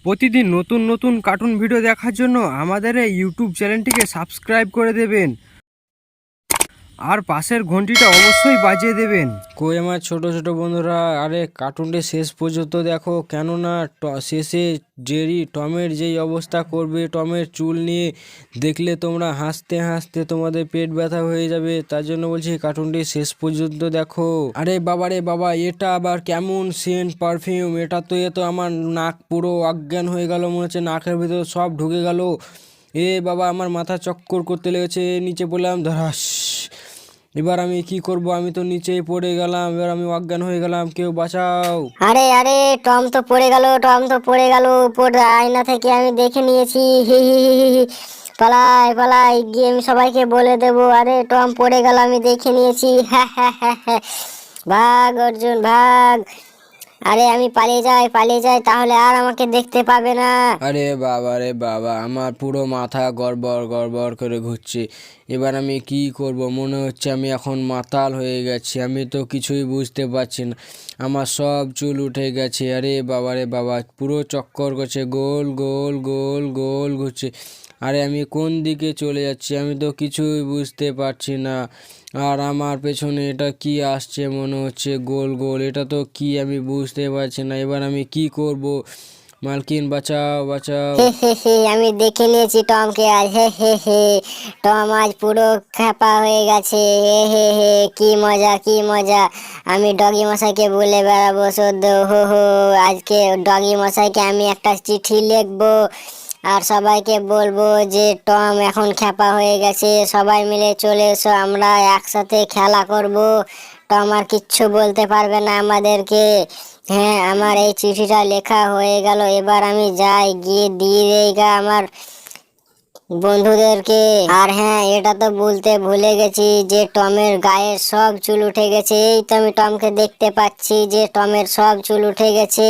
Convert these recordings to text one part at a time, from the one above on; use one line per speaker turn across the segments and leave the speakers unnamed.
প্রতিদিন নতুন নতুন কার্টুন ভিডিও দেখার জন্য আমাদের এই ইউটিউব চ্যানেলটিকে সাবস্ক্রাইব করে দেবেন আর পাশের ঘন্টিটা অবশ্যই বাজিয়ে দেবেন।
কই আমার ছোট ছোট বন্ধুরা, আরে কার্টুনটি শেষ পর্যন্ত দেখো, কেননা শেষে জেরি টমের যেই অবস্থা করবে টমের চুল নিয়ে, দেখলে তোমরা হাসতে হাসতে তোমাদের পেট ব্যথা হয়ে যাবে। তার জন্য বলছি কার্টুনটি শেষ পর্যন্ত দেখো। আরে বাবা রে বাবা, এটা আবার কেমন সেন্ট পারফিউম! এটা তো আমার নাক পুরো অজ্ঞান হয়ে গেল, মনে হচ্ছে নাকের ভিতর সব ঢুকে গেল। এ বাবা, আমার মাথা চক্কর করতে লেগেছে, নিচে পড়লাম ধরাস। এবার আমি কি করব? আমি তো নিচেই পড়ে গেলাম, এবার আমি অজ্ঞান হয়ে গেলাম, কেউ বাঁচাও।
আরে আরে, টম তো পড়ে গেল, উপর আয়না থেকে আমি দেখে নিয়েছি। হি হি হি হি হি। পালাই পালাই, গিয়ে আমি সবাইকে বলে দেবো আরে টম পড়ে গেল, আমি দেখে নিয়েছি। হ্যাঁ হ্যাঁ হ্যাঁ হ্যাঁ, ভাগ অর্জুন ভাগ। আরে আমি পালিয়ে যাই, তাহলে আর আমাকে দেখতে পাবে না।
আরে বাবা রে বাবা, আমার পুরো মাথা গড়বড় গড়বড় করে ঘুরছে। এবার আমি কি করব? মনে হচ্ছে আমি এখন মাতাল হয়ে গেছি, আমি তো কিছুই বুঝতে পারছি না। আমার সব চুল উঠে গেছে। আরে বাবা রে বাবা, পুরো চক্কর করছে, গোল গোল গোল গোল ঘুরছে। আরে আমি কোন দিকে চলে যাচ্ছি? আমি তো কিছুই বুঝতে পারছি না। আর আমার পেছনে এটা কি আসছে, মনে হচ্ছে গোল গোল। এটা তো কি আমি বুঝতে পারছি না। এবার আমি কি করব? মালকিন বাঁচাও বাঁচাও।
হে হে হে, আমি দেখে নিয়েছি টমকে আজ। হে হে হে, টম আজ পুরো খ্যাপা হয়ে গেছে। হে হে হে, কি মজা কি মজা। আমি ডগি মশাইকে বলে বেড়াবো সদ্য। হো হো, আজকে ডগি মশাইকে আমি একটা চিঠি লিখবো আর সবাইকে বলবো যে টম এখন খ্যাপা হয়ে গেছে, সবাই মিলে চলে এসো, আমরা একসাথে খেলা করব। টম আর কিচ্ছু বলতে পারবে না আমাদেরকে। হ্যাঁ, আমার এই চিঠিটা লেখা হয়ে গেল, এবার আমি যাই, গিয়ে দিয়ে দেই গা আমার বন্ধুদেরকে। আর হ্যাঁ, এটা তো বলতে ভুলে গেছি যে টমের গায়ের সব চুল উঠে গেছে। এই তো আমি টমকে দেখতে পাচ্ছি যে টমের সব চুল উঠে গেছে।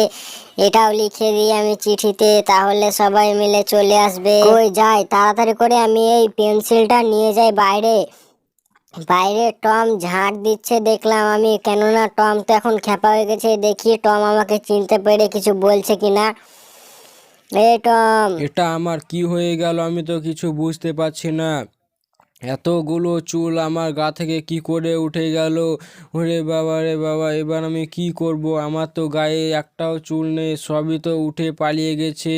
এটাও লিখে দিই আমি চিঠিতে, তাহলে সবাই মিলে চলে আসবে। কই যাই, তাড়াতাড়ি করে আমি এই পেন্সিলটা নিয়ে যাই বাইরে। বাইরে টম ঝাঁট দিচ্ছে দেখলাম আমি, কেননা টম তো এখন খ্যাপা হয়ে গেছে। দেখি টম আমাকে চিনতে পেরে কিছু বলছে কিনা। এই টম।
এটা আমার কি হয়ে গেল? আমি তো কিছু বুঝতে পারছি না। এতগুলো চুল আমার গা থেকে কি করে উঠে গেল? ওরে বাবা রে বাবা, এবার আমি কি করব? আমার তো গায়ে একটাও চুল নেই, সবই তো উঠে পালিয়ে গেছে।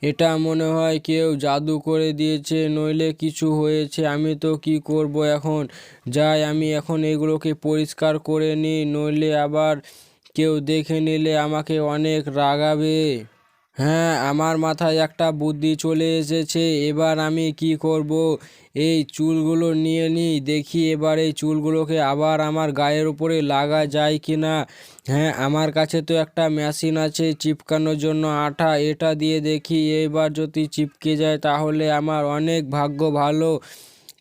এটা মনে হয় কেউ জাদু করে দিয়েছে, নইলে কিছু হয়েছে। আমি তো কি করব এখন? যাই, আমি এখন এগুলোকে পরিষ্কার করে নিই, নইলে আবার কেউ দেখে নিলে আমাকে অনেক রাগাবে। হ্যাঁ, আমার মাথায় একটা বুদ্ধি চলে এসেছে। এবার আমি কি করব? এই চুলগুলো নিয়ে নিই, দেখি এবার এই চুলগুলোকে আবার আমার গায়ের উপরে লাগা যায় কি না। হ্যাঁ, আমার কাছে তো একটা মেশিন আছে চিপকানোর জন্য আঠা, এটা দিয়ে দেখি এবার যদি চিপকে যায় তাহলে আমার অনেক ভাগ্য ভালো,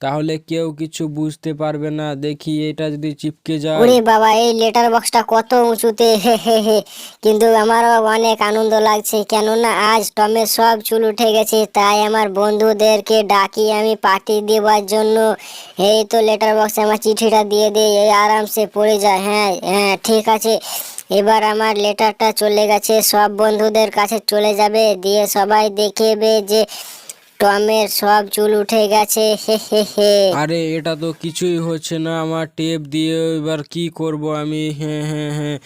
তাহলে কেউ কিছু বুঝতে পারবে না। দেখি এটা যদি চিপকে যায়।
ওরে বাবা, এই লেটার বক্সটা কত উঁচুতে। হে হে হে, কিন্তু আমারও অনেক আনন্দ লাগছে, কেননা আজ টমের সব চুল উঠে গেছে। তাই আমার বন্ধুদেরকে ডাকি আমি পার্টি দেওয়ার জন্য। এই তো লেটার বক্সে আমার চিঠিটা দিয়ে দেই, এই আরামসে পড়ে যায়। হ্যাঁ হ্যাঁ, ঠিক আছে। এবার আমার লেটারটা চলে গেছে, সব বন্ধুদের কাছে চলে যাবে, দিয়ে সবাই দেখবে যে টমের সব চুল উঠে গেছে। হে হে হে।
আরে এটা তো কিছুই হচ্ছে না আমার টেপ দিয়ে, এবার কি করব আমি? হ্যাঁ হ্যাঁ হ্যাঁ,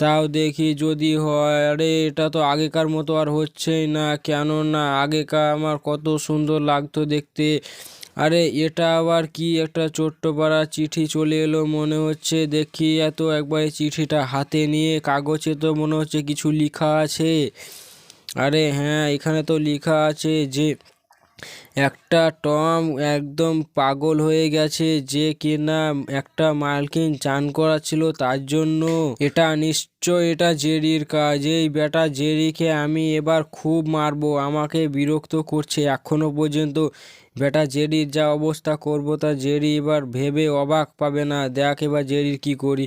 তাও দেখি যদি হয়। আরে এটা তো আগেকার মতো আর হচ্ছেই না, কেননা আগেকার আমার কত সুন্দর লাগতো দেখতে। আরে এটা আবার কি? একটা ছোট্ট পাড়া চিঠি চলে এলো মনে হচ্ছে, দেখি এত একবার চিঠিটা হাতে নিয়ে, কাগজে তো মনে হচ্ছে কিছু লেখা আছে। আরে হ্যাঁ, এখানে তো লেখা আছে যে একটা টম একদম পাগল হয়ে গেছে, যে কিনা একটা মালকিন চান করাচ্ছিল তার জন্য। এটা নিশ্চয় এটা জেরির কাজ। এই বেটা জেরিকে আমি এবার খুব মারবো, আমাকে বিরক্ত করছে এখনো পর্যন্ত। বেটা জেরির যা অবস্থা করব, তা জেরি এবার ভেবে অবাক পাবে না। দেখ এবার জেরির কি করি।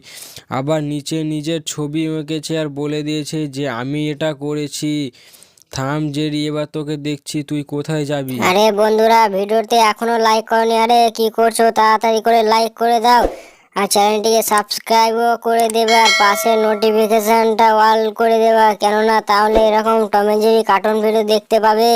আবার নিচে নিজের ছবি এঁকেছে আর বলে দিয়েছে যে আমি এটা করেছি। থাম জেরি, এবার তোকে দেখছি তুই কোথায় যাবি।
আরে বন্ধুরা, ভিডিওতে এখনো লাইক করনি, আরে কি করছো? তাড়াতাড়ি করে লাইক করে দাও। আর চ্যানেলটিকে সাবস্ক্রাইবও করে দেবে আর পাশে নোটিফিকেশনটা অল করে দেবা, কেননা তাহলে এরকম Tom and Jerry cartoon video দেখতে পাবে।